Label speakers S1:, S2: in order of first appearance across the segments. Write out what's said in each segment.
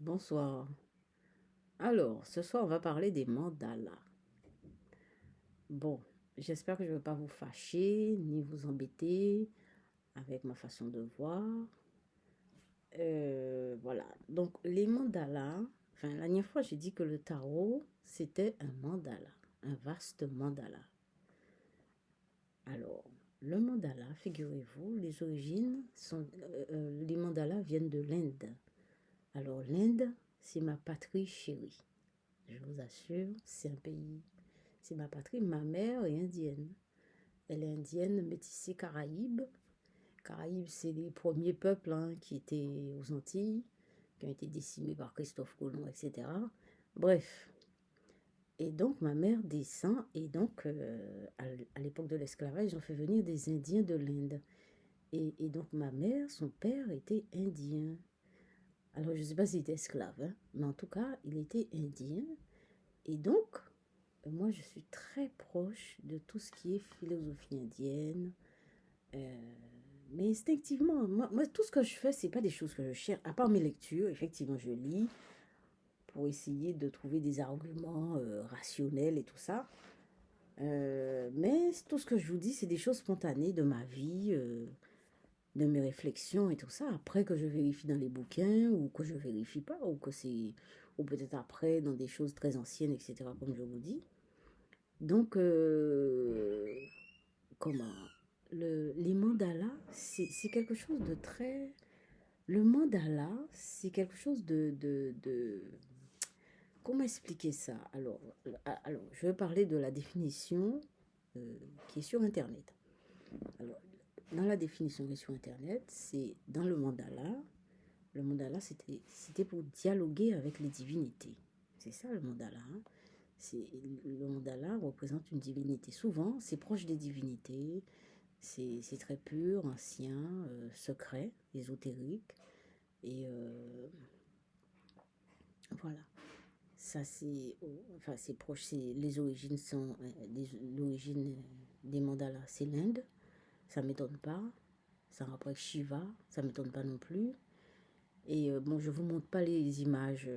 S1: Bonsoir. Alors, ce soir, on va parler des mandalas. Bon, j'espère que je ne vais pas vous fâcher ni vous embêter avec ma façon de voir. Voilà. Donc, les mandalas, enfin, la dernière fois, j'ai dit que le tarot, c'était un mandala, un vaste mandala. Alors, le mandala, figurez-vous, les origines sont, les mandalas viennent de l'Inde. Alors, l'Inde, c'est ma patrie chérie. Je vous assure, c'est un pays. C'est ma patrie. Ma mère est indienne. Elle est indienne, métissée Caraïbes. Caraïbes, c'est les premiers peuples qui étaient aux Antilles, qui ont été décimés par Christophe Colomb, etc. Bref. Et donc, ma mère descend, et donc, à l'époque de l'esclavage, ils ont fait venir des Indiens de l'Inde. Et donc, ma mère, son père était indien. Alors, je ne sais pas s'il était esclave, hein, mais en tout cas, il était indien. Et donc, moi, je suis très proche de tout ce qui est philosophie indienne. euh, mais instinctivement, moi, tout ce que je fais, c'est pas des choses que je cherche. À part mes lectures, effectivement, je lis pour essayer de trouver des arguments rationnels et tout ça. Mais tout ce que je vous dis, c'est des choses spontanées de ma vie, de mes réflexions et tout ça. Après que je vérifie dans les bouquins ou que je vérifie pas, ou que c'est, ou peut-être après dans des choses très anciennes, etc., comme je vous dis. Donc, comment les mandalas, c'est quelque chose de très... Le mandala, c'est quelque chose de... Comment expliquer ça? Alors, je vais parler de la définition qui est sur Internet. Alors, dans la définition qui est sur Internet, c'est dans le mandala, c'était pour dialoguer avec les divinités. C'est ça le mandala, hein. Le mandala représente une divinité. Souvent, c'est proche des divinités. C'est très pur, ancien, secret, ésotérique. Et voilà. Ça, enfin, c'est proche. Les origines sont. L'origine des mandalas, c'est l'Inde. Ça ne m'étonne pas. Ça rapproche Shiva. Ça ne m'étonne pas non plus. Et bon, je ne vous montre pas les images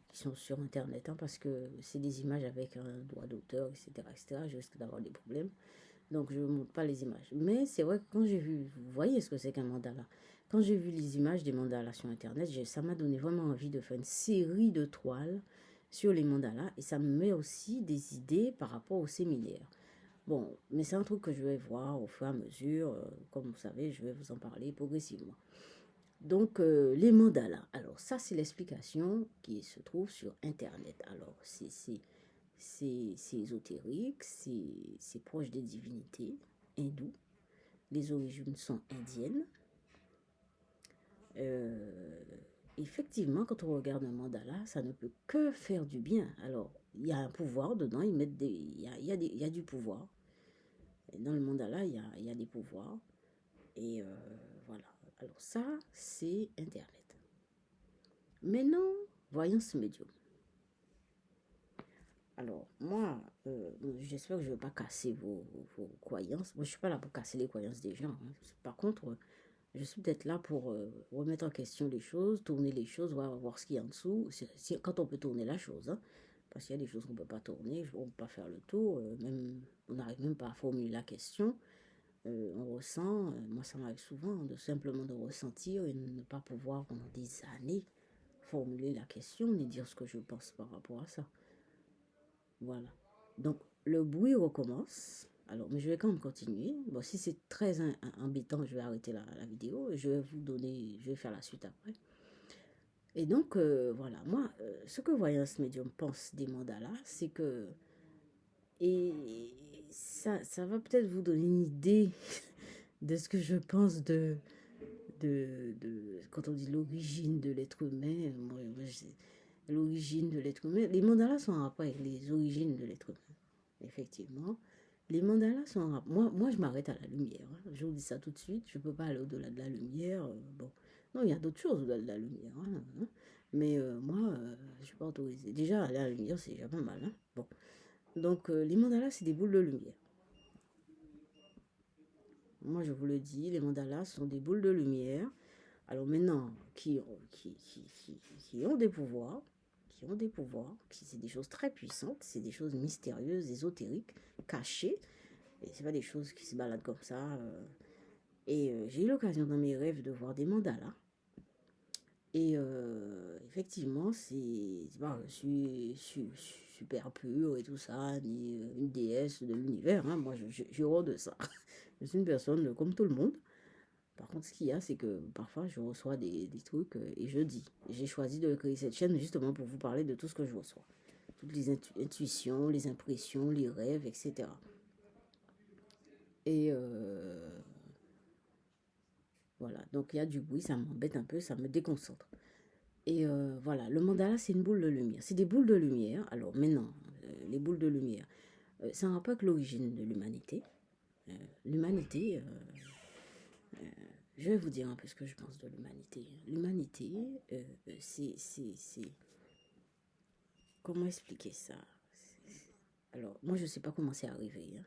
S1: qui sont sur Internet, hein, parce que c'est des images avec un droit d'auteur, etc., etc. Je risque d'avoir des problèmes. Donc, je ne montre pas les images. Mais c'est vrai que quand j'ai vu, vous voyez ce que c'est qu'un mandala. Quand j'ai vu les images des mandalas sur Internet, ça m'a donné vraiment envie de faire une série de toiles sur les mandalas. Et ça me met aussi des idées par rapport au séminaire. Bon, mais c'est un truc que je vais voir au fur et à mesure. Comme vous savez, je vais vous en parler progressivement. Donc, les mandalas. Alors, ça, c'est l'explication qui se trouve sur Internet. Alors, c'est ésotérique, c'est proche des divinités hindoues. Les origines sont indiennes. Euh, Effectivement, quand on regarde un mandala, ça ne peut que faire du bien. Alors, il y a un pouvoir dedans, ils mettent il y a du pouvoir. Et dans le mandala, il y a des pouvoirs. Et voilà. Alors ça, c'est Internet. Maintenant, voyance médium. Alors, moi, j'espère que je ne vais pas casser vos croyances. Moi, je ne suis pas là pour casser les croyances des gens, hein. Par contre, je suis peut-être là pour remettre en question les choses, tourner les choses, voir ce qu'il y a en dessous. Quand on peut tourner la chose, hein. Parce qu'il y a des choses qu'on ne peut pas tourner, on ne peut pas faire le tour, même, on n'arrive même pas à formuler la question. On ressent, moi ça m'arrive souvent, de simplement de ressentir et de ne pas pouvoir pendant des années formuler la question ni dire ce que je pense par rapport à ça. Voilà. Donc, le bruit recommence. Alors, mais je vais quand même continuer. Bon, si c'est très embêtant, je vais arrêter la vidéo et je vais vous donner, je vais faire la suite après. Et donc, voilà. Moi, ce que Voyance Médium pense des mandalas, c'est que, et ça va peut-être vous donner une idée de ce que je pense quand on dit l'origine de l'être humain. L'origine de l'être humain. Les mandalas sont en rapport avec les origines de l'être humain. Effectivement. Les mandalas sont en rapport. Moi, je m'arrête à la lumière, hein. Je vous dis ça tout de suite. Je ne peux pas aller au-delà de la lumière. Bon. Non, il y a d'autres choses au-delà de la lumière, hein. Mais moi, je ne suis pas autorisée. Déjà, aller à la lumière, c'est déjà pas mal, hein. Bon. Donc, les mandalas, c'est des boules de lumière. Moi, je vous le dis, les mandalas sont des boules de lumière. Alors maintenant, qui ont des pouvoirs, c'est des choses très puissantes, c'est des choses mystérieuses, ésotériques, cachées, et c'est pas des choses qui se baladent comme ça. J'ai eu l'occasion dans mes rêves de voir des mandalas. Et effectivement, je suis super pur et tout ça, ni une déesse de l'univers. Hein. Moi, j'ai horreur de ça. Je suis une personne comme tout le monde. Par contre, ce qu'il y a, c'est que parfois, je reçois des trucs et je dis. J'ai choisi de créer cette chaîne justement pour vous parler de tout ce que je reçois. Toutes les intuitions, les impressions, les rêves, etc. Et voilà, donc il y a du bruit, ça m'embête un peu, ça me déconcentre. Et voilà, le mandala, c'est une boule de lumière. C'est des boules de lumière. Alors maintenant, les boules de lumière, ça n'a pas que l'origine de l'humanité. L'humanité, je vais vous dire un peu ce que je pense de l'humanité. L'humanité, c'est... Comment expliquer ça? Alors, moi, je ne sais pas comment c'est arrivé. Hein.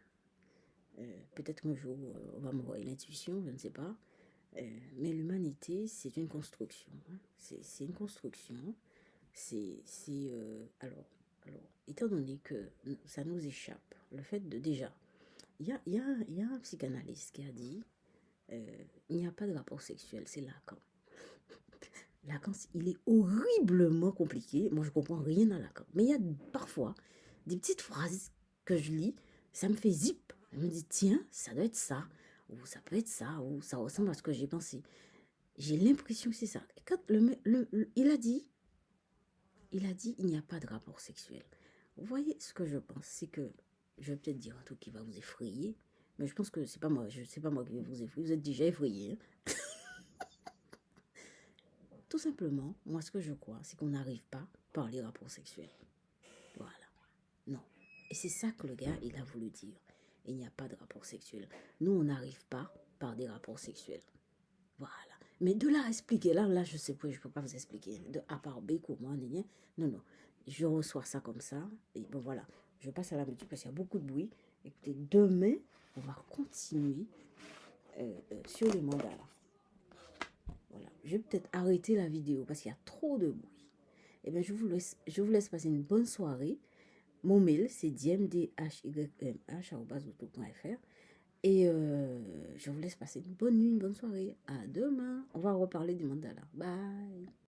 S1: Peut-être qu'un jour, on va m'envoyer l'intuition, je ne sais pas. Mais l'humanité, c'est une construction. Hein. C'est une construction. Alors, étant donné que ça nous échappe, le fait de déjà, il y a un psychanalyste qui a dit, il n'y a pas de rapport sexuel, c'est Lacan. Lacan, il est horriblement compliqué. Moi, je comprends rien à Lacan. Mais il y a parfois des petites phrases que je lis, ça me fait zip. Je me dis, tiens, ça doit être ça, ou ça peut être ça, ou ça ressemble à ce que j'ai pensé. J'ai l'impression que c'est ça. Et quand il a dit, il n'y a pas de rapport sexuel. Vous voyez ce que je pense, c'est que, je vais peut-être dire un truc qui va vous effrayer, mais je pense que c'est pas moi, c'est pas moi qui vais vous effrayer, vous êtes déjà effrayé. Hein. Tout simplement, moi ce que je crois, c'est qu'on n'arrive pas par les rapports sexuels. Voilà. Non. Et c'est ça que le gars, il a voulu dire. Il n'y a pas de rapport sexuel. Nous, on n'arrive pas par des rapports sexuels. Voilà. Mais de là à expliquer, là, je sais pas, je peux pas vous expliquer. De A par B, comment, non, non. Je reçois ça comme ça. Et bon, voilà. Je passe à la musique parce qu'il y a beaucoup de bruit. Écoutez, demain, on va continuer sur le mandala. Voilà. Je vais peut-être arrêter la vidéo parce qu'il y a trop de bruit. Eh bien, je vous laisse passer une bonne soirée. Mon mail, c'est dmdhym@outlook.fr. Et je vous laisse passer une bonne nuit, une bonne soirée. À demain. On va reparler du mandala. Bye.